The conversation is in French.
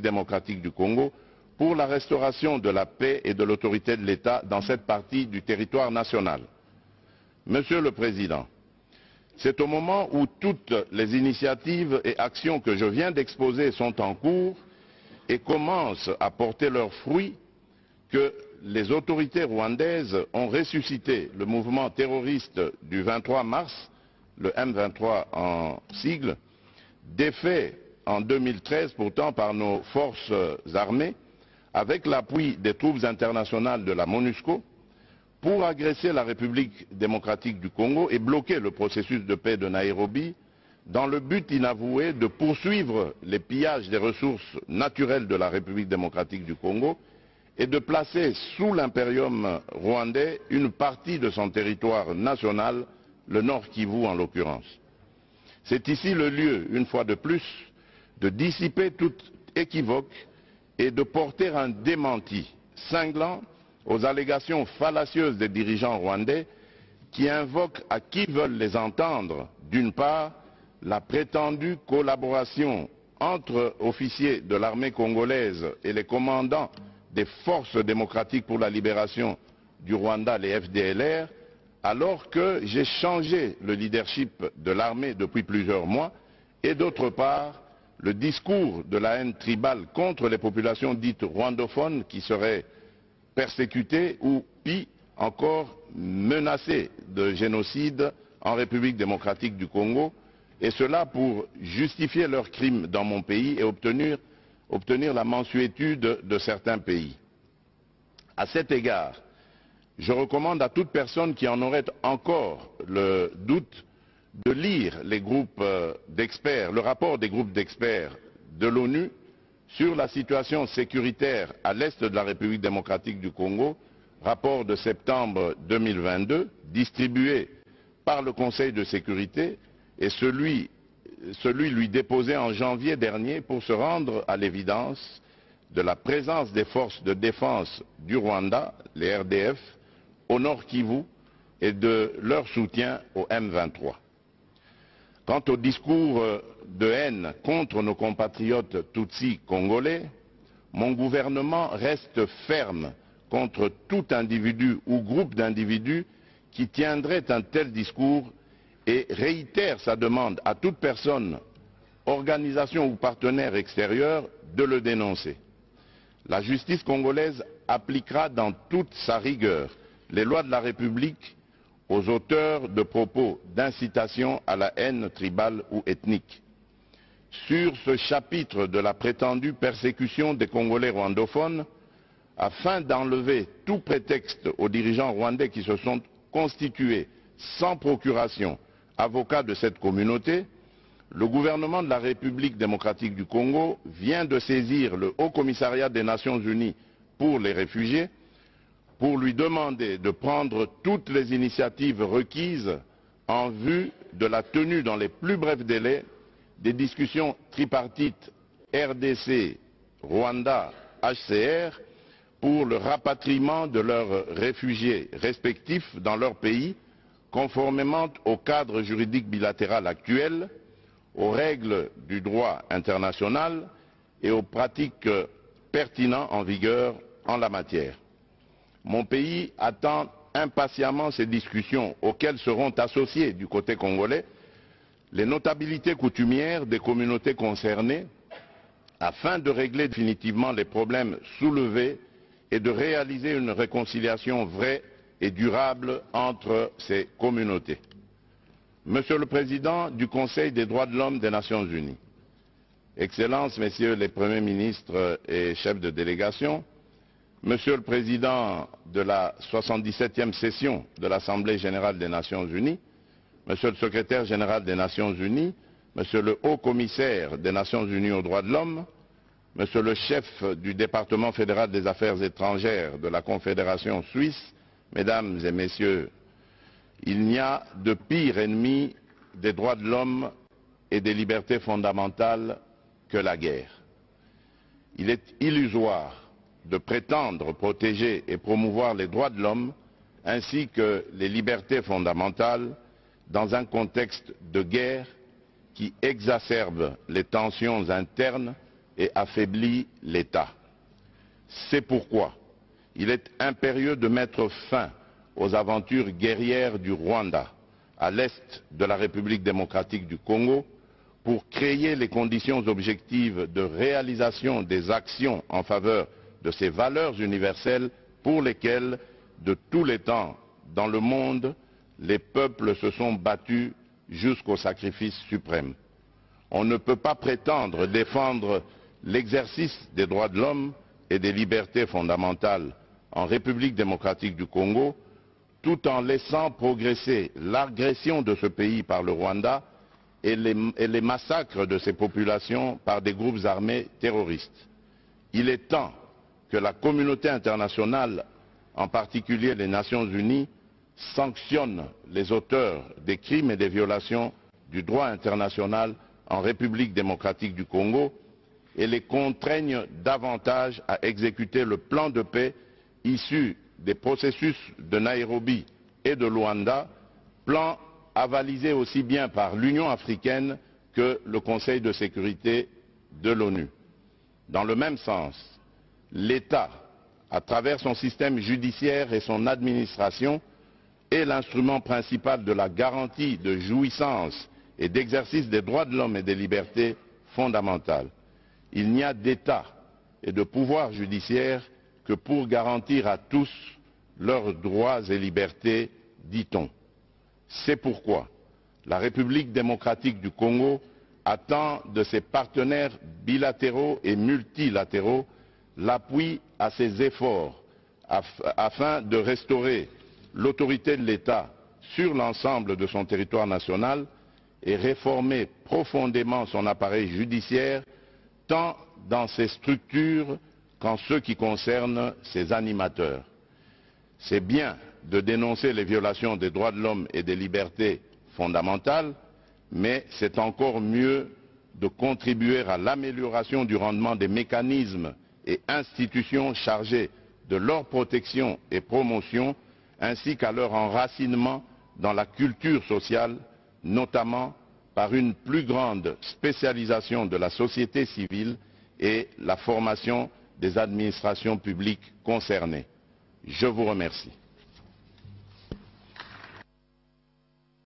démocratique du Congo pour la restauration de la paix et de l'autorité de l'État dans cette partie du territoire national. Monsieur le Président, c'est au moment où toutes les initiatives et actions que je viens d'exposer sont en cours et commencent à porter leurs fruits que les autorités rwandaises ont ressuscité le mouvement terroriste du 23 mars, le M23 en sigle, défait en 2013 pourtant par nos forces armées, avec l'appui des troupes internationales de la MONUSCO, pour agresser la République démocratique du Congo et bloquer le processus de paix de Nairobi, dans le but inavoué de poursuivre les pillages des ressources naturelles de la République démocratique du Congo et de placer sous l'impérium rwandais une partie de son territoire national, le Nord Kivu en l'occurrence. C'est ici le lieu, une fois de plus, de dissiper toute équivoque et de porter un démenti cinglant aux allégations fallacieuses des dirigeants rwandais qui invoquent à qui veulent les entendre, d'une part, la prétendue collaboration entre officiers de l'armée congolaise et les commandants des forces démocratiques pour la libération du Rwanda, les FDLR, alors que j'ai changé le leadership de l'armée depuis plusieurs mois, et d'autre part, le discours de la haine tribale contre les populations dites rwandophones qui seraient persécutées ou, pis encore, menacées de génocide en République démocratique du Congo, et cela pour justifier leurs crimes dans mon pays et obtenir la mansuétude de certains pays. À cet égard, je recommande à toute personne qui en aurait encore le doute de lire les groupes d'experts, le rapport des groupes d'experts de l'ONU sur la situation sécuritaire à l'est de la République démocratique du Congo, rapport de septembre 2022, distribué par le Conseil de sécurité, et celui lui déposé en janvier dernier pour se rendre à l'évidence de la présence des forces de défense du Rwanda, les RDF, au Nord Kivu et de leur soutien au M23. Quant au discours de haine contre nos compatriotes Tutsis congolais, mon gouvernement reste ferme contre tout individu ou groupe d'individus qui tiendrait un tel discours et réitère sa demande à toute personne, organisation ou partenaire extérieur de le dénoncer. La justice congolaise appliquera dans toute sa rigueur les lois de la République aux auteurs de propos d'incitation à la haine tribale ou ethnique. Sur ce chapitre de la prétendue persécution des Congolais rwandophones, afin d'enlever tout prétexte aux dirigeants rwandais qui se sont constitués sans procuration avocats de cette communauté, le gouvernement de la République démocratique du Congo vient de saisir le Haut Commissariat des Nations Unies pour les réfugiés pour lui demander de prendre toutes les initiatives requises en vue de la tenue dans les plus brefs délais des discussions tripartites RDC, Rwanda, HCR pour le rapatriement de leurs réfugiés respectifs dans leur pays, conformément au cadre juridique bilatéral actuel, aux règles du droit international et aux pratiques pertinentes en vigueur en la matière. Mon pays attend impatiemment ces discussions auxquelles seront associés du côté congolais les notabilités coutumières des communautés concernées afin de régler définitivement les problèmes soulevés et de réaliser une réconciliation vraie et durable entre ces communautés. Monsieur le Président du Conseil des droits de l'homme des Nations Unies, Excellences, Messieurs les Premiers ministres et chefs de délégation, Monsieur le Président de la 77e session de l'Assemblée générale des Nations Unies, Monsieur le Secrétaire général des Nations Unies, Monsieur le Haut Commissaire des Nations Unies aux droits de l'homme, Monsieur le chef du département fédéral des affaires étrangères de la Confédération suisse, Mesdames et Messieurs, il n'y a de pire ennemi des droits de l'homme et des libertés fondamentales que la guerre. Il est illusoire de prétendre protéger et promouvoir les droits de l'homme ainsi que les libertés fondamentales dans un contexte de guerre qui exacerbe les tensions internes et affaiblit l'État. C'est pourquoi il est impérieux de mettre fin aux aventures guerrières du Rwanda à l'est de la République démocratique du Congo pour créer les conditions objectives de réalisation des actions en faveur de ces valeurs universelles pour lesquelles, de tous les temps dans le monde, les peuples se sont battus jusqu'au sacrifice suprême. On ne peut pas prétendre défendre l'exercice des droits de l'homme et des libertés fondamentales en République démocratique du Congo tout en laissant progresser l'agression de ce pays par le Rwanda et les massacres de ses populations par des groupes armés terroristes. Il est temps que la communauté internationale, en particulier les Nations Unies, sanctionne les auteurs des crimes et des violations du droit international en République démocratique du Congo et les contraigne davantage à exécuter le plan de paix issu des processus de Nairobi et de Luanda, plan avalisé aussi bien par l'Union africaine que le Conseil de sécurité de l'ONU. Dans le même sens, l'État, à travers son système judiciaire et son administration, est l'instrument principal de la garantie de jouissance et d'exercice des droits de l'homme et des libertés fondamentales. Il n'y a d'État et de pouvoir judiciaire que pour garantir à tous leurs droits et libertés, dit-on. C'est pourquoi la République démocratique du Congo attend de ses partenaires bilatéraux et multilatéraux l'appui à ses efforts afin de restaurer l'autorité de l'État sur l'ensemble de son territoire national et réformer profondément son appareil judiciaire, tant dans ses structures qu'en ce qui concerne ses animateurs. C'est bien de dénoncer les violations des droits de l'homme et des libertés fondamentales, mais c'est encore mieux de contribuer à l'amélioration du rendement des mécanismes et institutions chargés de leur protection et promotion, ainsi qu'à leur enracinement dans la culture sociale, notamment par une plus grande spécialisation de la société civile et la formation des administrations publiques concernées. Je vous remercie.